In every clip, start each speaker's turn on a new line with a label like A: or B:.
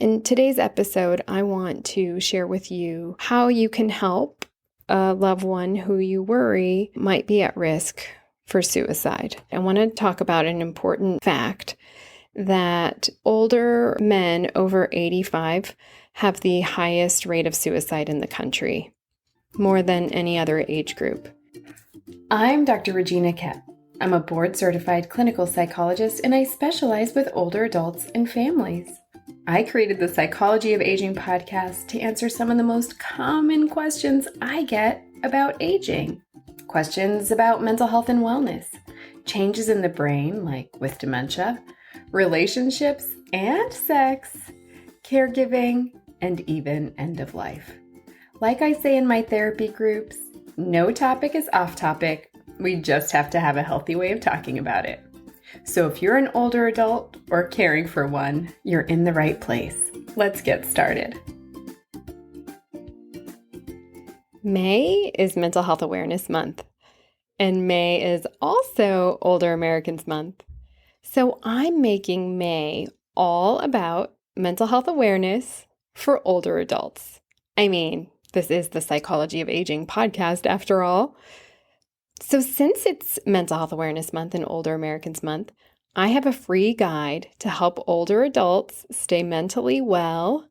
A: In today's episode, I want to share with you how you can help a loved one who you worry might be at risk for suicide. I want to talk about an important fact that older men over 85 have the highest rate of suicide in the country, more than any other age group.
B: I'm Dr. Regina Kett. I'm a board-certified clinical psychologist, and I specialize with older adults and families. I created the Psychology of Aging podcast to answer some of the most common questions I get about aging. Questions about mental health and wellness, changes in the brain, like with dementia, relationships and sex, caregiving, and even end of life. Like I say in my therapy groups, no topic is off topic. We just have to have a healthy way of talking about it. So if you're an older adult or caring for one, you're in the right place. Let's get started.
A: May is Mental Health Awareness Month, and May is also Older Americans Month. So I'm making May all about mental health awareness for older adults. I mean, this is the Psychology of Aging podcast after all. So since it's Mental Health Awareness Month and Older Americans Month, I have a free guide to help older adults stay mentally well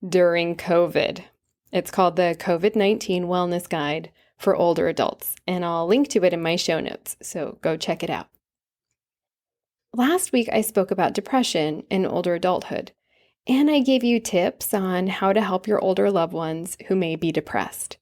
A: during COVID. It's called the COVID-19 Wellness Guide for Older Adults, and I'll link to it in my show notes, so go check it out. Last week, I spoke about depression in older adulthood, and I gave you tips on how to help your older loved ones who may be depressed.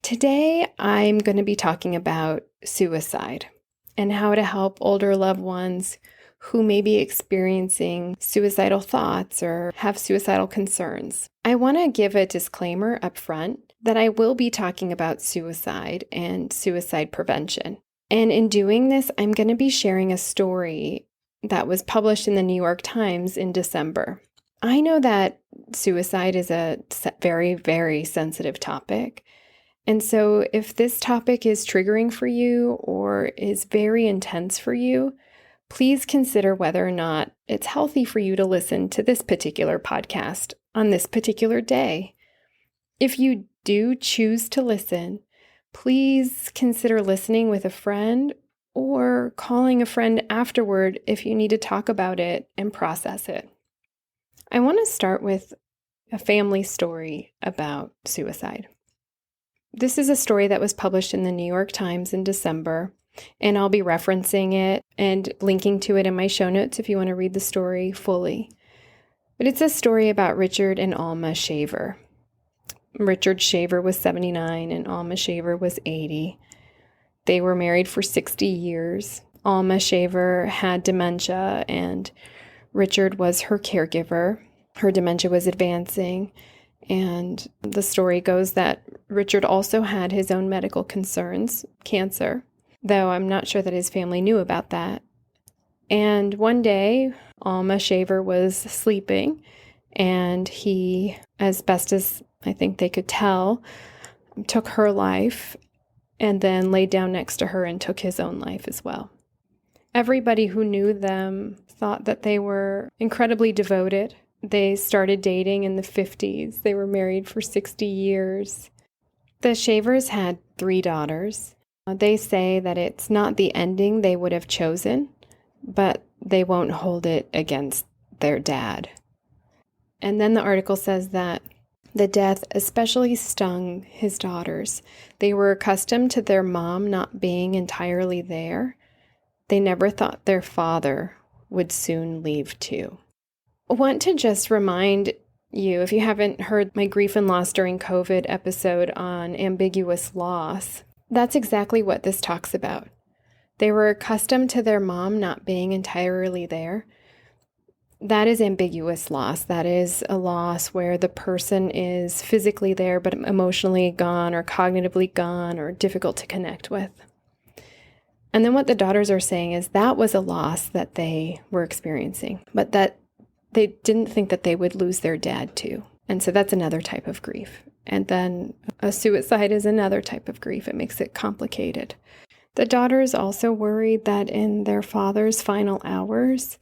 A: Today, I'm going to be talking about suicide and how to help older loved ones who may be experiencing suicidal thoughts or have suicidal concerns. I want to give a disclaimer up front that I will be talking about suicide and suicide prevention. And in doing this, I'm going to be sharing a story that was published in the New York Times in December. I know that suicide is a very, very sensitive topic. And so if this topic is triggering for you or is very intense for you, please consider whether or not it's healthy for you to listen to this particular podcast on this particular day. If you do choose to listen, please consider listening with a friend or calling a friend afterward if you need to talk about it and process it. I want to start with a family story about suicide. This is a story that was published in the New York Times in December, and I'll be referencing it and linking to it in my show notes if you want to read the story fully. But it's a story about Richard and Alma Shaver. Richard Shaver was 79 and Alma Shaver was 80. They were married for 60 years. Alma Shaver had dementia and Richard was her caregiver. Her dementia was advancing, and the story goes that Richard also had his own medical concerns, cancer, though I'm not sure that his family knew about that. And one day, Alma Shaver was sleeping, and he, as best as I think they could tell, took her life and then laid down next to her and took his own life as well. Everybody who knew them thought that they were incredibly devoted. They started dating in the 50s. They were married for 60 years. The Shavers had 3 daughters. They say that it's not the ending they would have chosen, but they won't hold it against their dad. And then the article says that the death especially stung his daughters. They were accustomed to their mom not being entirely there. They never thought their father would soon leave too. I want to just remind you, if you haven't heard my Grief and Loss During COVID episode on ambiguous loss, that's exactly what this talks about. They were accustomed to their mom not being entirely there. That is ambiguous loss. That is a loss where the person is physically there but emotionally gone or cognitively gone or difficult to connect with. And then what the daughters are saying is that was a loss that they were experiencing, but that they didn't think that they would lose their dad too. And so that's another type of grief. And then a suicide is another type of grief. It makes it complicated. The daughters also worried that in their father's final hours,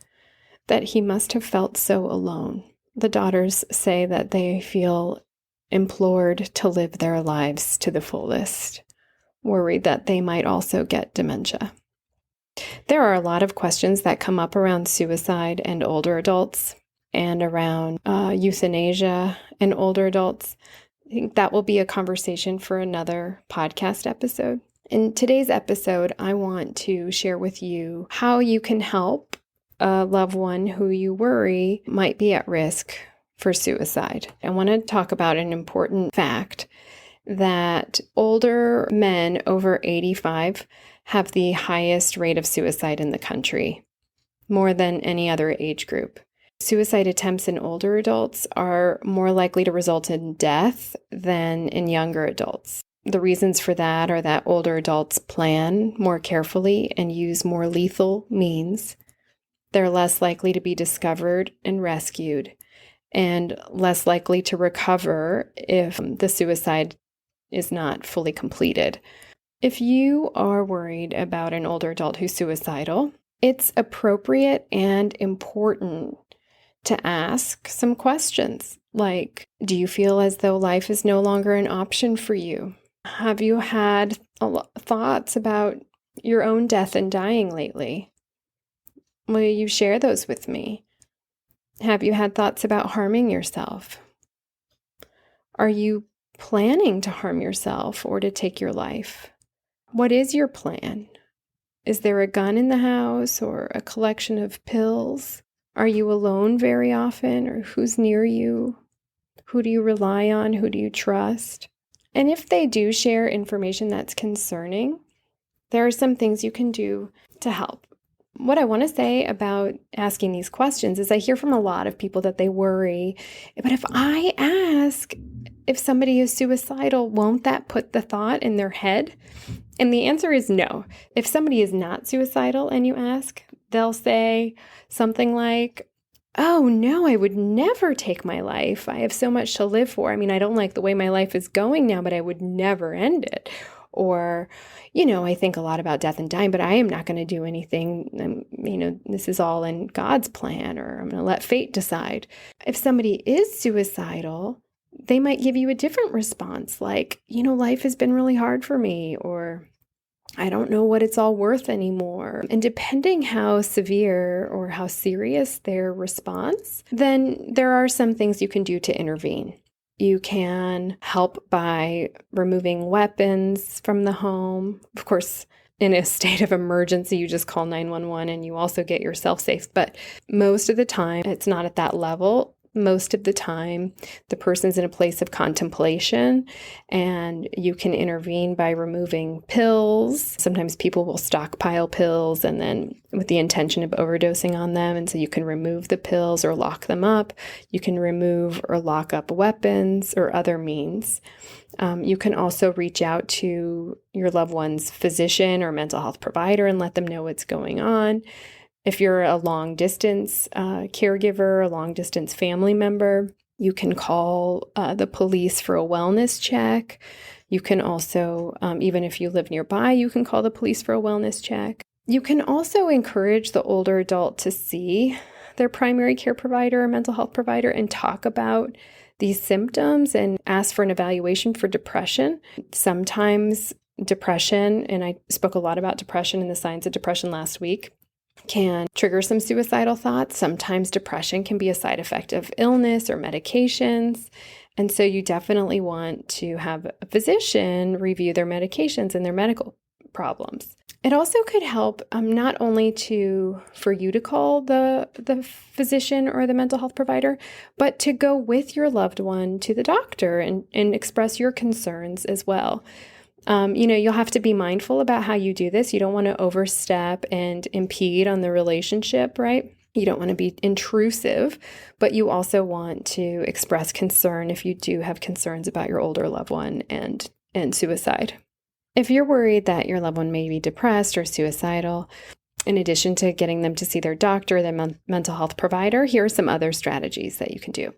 A: that he must have felt so alone. The daughters say that they feel implored to live their lives to the fullest, worried that they might also get dementia. There are a lot of questions that come up around suicide and older adults and around euthanasia and older adults. I think that will be a conversation for another podcast episode. In today's episode, I want to share with you how you can help a loved one who you worry might be at risk for suicide. I want to talk about an important fact that older men over 85 have the highest rate of suicide in the country, more than any other age group. Suicide attempts in older adults are more likely to result in death than in younger adults. The reasons for that are that older adults plan more carefully and use more lethal means. They're less likely to be discovered and rescued, and less likely to recover if the suicide is not fully completed. If you are worried about an older adult who's suicidal, it's appropriate and important to ask some questions like, do you feel as though life is no longer an option for you? Have you had thoughts about your own death and dying lately? Will you share those with me? Have you had thoughts about harming yourself? Are you planning to harm yourself or to take your life? What is your plan? Is there a gun in the house or a collection of pills? Are you alone very often, or who's near you? Who do you rely on? Who do you trust? And if they do share information that's concerning, there are some things you can do to help. What I want to say about asking these questions is I hear from a lot of people that they worry, but if I ask if somebody is suicidal, won't that put the thought in their head? And the answer is no. If somebody is not suicidal and you ask, they'll say something like, oh no, I would never take my life. I have so much to live for. I mean, I don't like the way my life is going now, but I would never end it. Or, I think a lot about death and dying, but I am not going to do anything. This is all in God's plan, or I'm going to let fate decide. If somebody is suicidal, they might give you a different response, like, life has been really hard for me, or I don't know what it's all worth anymore. And depending how severe or how serious their response, then there are some things you can do to intervene. You can help by removing weapons from the home. Of course, in a state of emergency, you just call 911 and you also get yourself safe. But most of the time, it's not at that level. Most of the time, the person's in a place of contemplation, and you can intervene by removing pills. Sometimes people will stockpile pills and then with the intention of overdosing on them. And so you can remove the pills or lock them up. You can remove or lock up weapons or other means. You can also reach out to your loved one's physician or mental health provider and let them know what's going on. If you're a long-distance caregiver, a long-distance family member, you can call the police for a wellness check. You can also, even if you live nearby, you can call the police for a wellness check. You can also encourage the older adult to see their primary care provider or mental health provider and talk about these symptoms and ask for an evaluation for depression. Sometimes depression, and I spoke a lot about depression and the signs of depression last week, can trigger some suicidal thoughts. Sometimes depression can be a side effect of illness or medications. And so you definitely want to have a physician review their medications and their medical problems. It also could help not only for you to call the physician or the mental health provider, but to go with your loved one to the doctor and express your concerns as well. You'll have to be mindful about how you do this. You don't want to overstep and impede on the relationship, right? You don't want to be intrusive, but you also want to express concern if you do have concerns about your older loved one and suicide. If you're worried that your loved one may be depressed or suicidal, in addition to getting them to see their doctor, their mental health provider, here are some other strategies that you can do.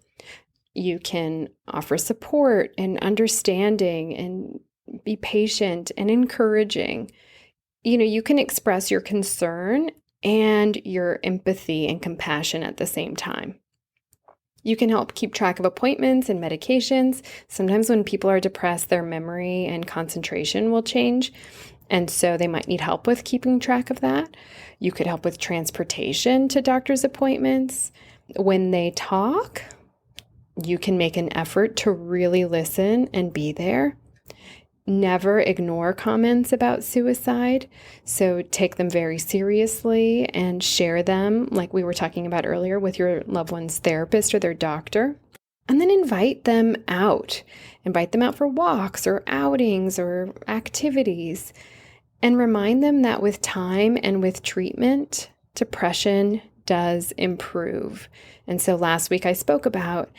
A: You can offer support and understanding and be patient and encouraging. You can express your concern and your empathy and compassion at the same time. You can help keep track of appointments and medications. Sometimes when people are depressed, their memory and concentration will change, and so they might need help with keeping track of that. You could help with transportation to doctor's appointments. When they talk, you can make an effort to really listen and be there. Never ignore comments about suicide. So take them very seriously and share them, like we were talking about earlier, with your loved one's therapist or their doctor. And then invite them out. Invite them out for walks or outings or activities. And remind them that with time and with treatment, depression does improve. And so last week I spoke about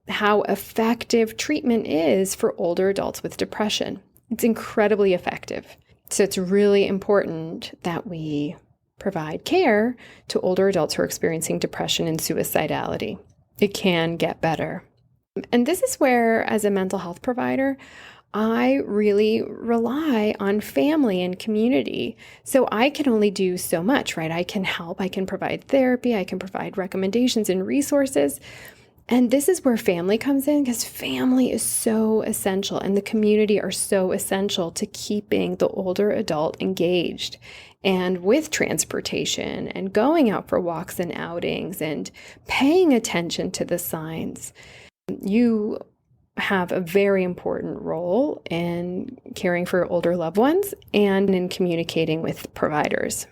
A: how effective treatment is for older adults with depression. It's incredibly effective. So it's really important that we provide care to older adults who are experiencing depression and suicidality. It can get better. And this is where, as a mental health provider, I really rely on family and community. So I can only do so much, right? I can help, I can provide therapy, I can provide recommendations and resources. And this is where family comes in, because family is so essential and the community are so essential to keeping the older adult engaged and with transportation and going out for walks and outings and paying attention to the signs. You have a very important role in caring for older loved ones and in communicating with providers.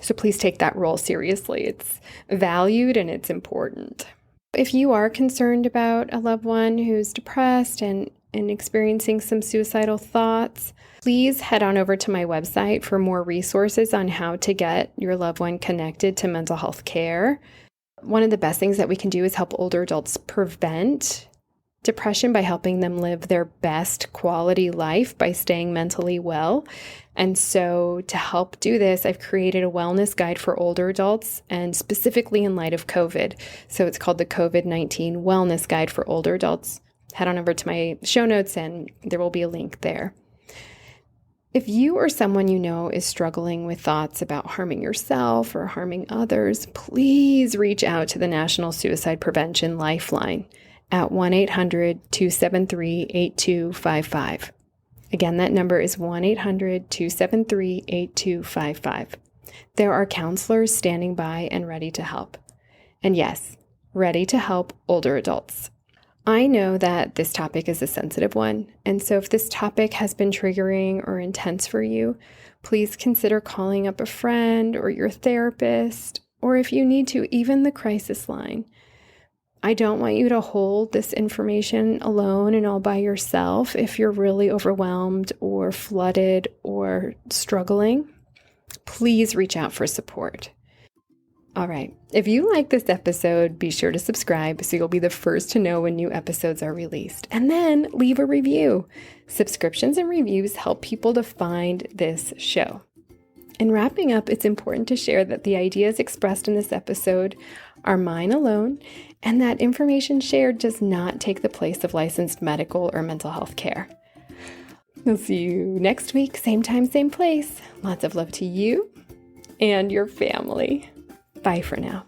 A: So please take that role seriously. It's valued and it's important. If you are concerned about a loved one who's depressed and experiencing some suicidal thoughts, please head on over to my website for more resources on how to get your loved one connected to mental health care. One of the best things that we can do is help older adults prevent depression by helping them live their best quality life by staying mentally well. And so to help do this, I've created a wellness guide for older adults, and specifically in light of COVID. So it's called the COVID-19 Wellness Guide for Older Adults. Head on over to my show notes and there will be a link there. If you or someone you know is struggling with thoughts about harming yourself or harming others, please reach out to the National Suicide Prevention Lifeline at 1-800-273-8255. Again, that number is 1-800-273-8255. There are counselors standing by and ready to help. And yes, ready to help older adults. I know that this topic is a sensitive one, and so if this topic has been triggering or intense for you, please consider calling up a friend or your therapist, or if you need to, even the crisis line. I don't want you to hold this information alone and all by yourself if you're really overwhelmed or flooded or struggling. Please reach out for support. All right. If you like this episode, be sure to subscribe so you'll be the first to know when new episodes are released. And then leave a review. Subscriptions and reviews help people to find this show. In wrapping up, it's important to share that the ideas expressed in this episode are mine alone, and that information shared does not take the place of licensed medical or mental health care. I'll see you next week, same time, same place. Lots of love to you and your family. Bye for now.